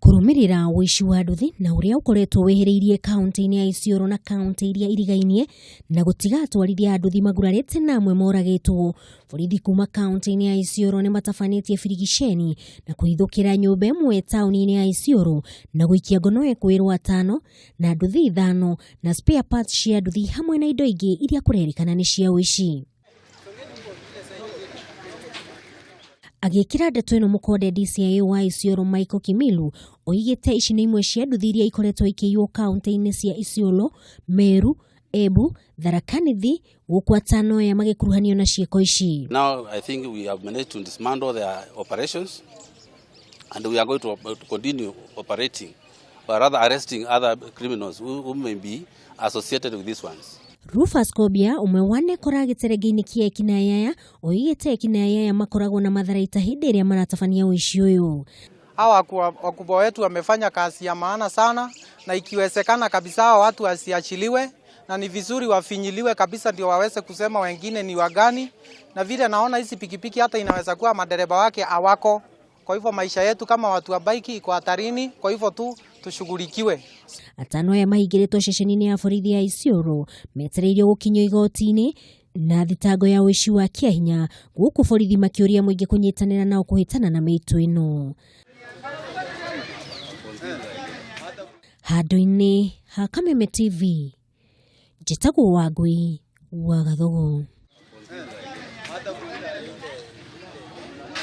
Kurumirira wishi wa nduthi na uria ukoretwo wehereirie kaunti-ini ya Isiolo na kaunti iria irigainie na gutiga atwarithia nduthi magurarite na amwe moragitwo. Borithi kuma kaunti-ini ya Isiolo ni matafanitie birigiceni na kuithukira nyumba imwe tauni-ini ya Isiolo na guikia ngono Ekuirwo atano na nduthi 5 na spare parts cia nduthi hamwe na indo ingi iria kurerikana ni cia wishi. Agikira ndeto ino mukonde DCI wa Isiolo Michael Kimilu oigite ici ni imwe cia nduthi iria ikoretwo ikiiywo kaunti-ini cia Isiolo Meru Embu Tharaka Nithi guku atano ya magikuruhanio na cieko ici. Now I think we have managed to dismantle their operations and we are going to continue operating or rather arresting other criminals who may be associated with these ones. Rufus Kobia umwe koragiterege-ini kia Akiaria oigite Akiaria makoragwo na matharaita hindi iria maratafania wishi uyu. Hawa wakubwa wetu wamefanya kazi ya maana sana na ikiwezekana kabisa watu wasiachiliwe na ni vizuri wafinyiliwe kabisa ndio waweze kusema wengine ni wagani, na vile naona hizi pikipiki hata inaweza kuwa madereba wake hawako. Kwa hivyo maisha yetu kama watu wa bike iko hatarini, kwa hivyo tushughulikiwe. Atano ya mahigiritwo ceceni-ini ya borithi ya Isiolo metereirio gukinywo igoti-ini na thitango ya wishi wa kiahinya guku borithi makiuria muingi kunyitanira nao kuhitana na mitu ino. Handũ-inĩ ha Kameme TV, njĩtagwo Wangui wa Gathugu.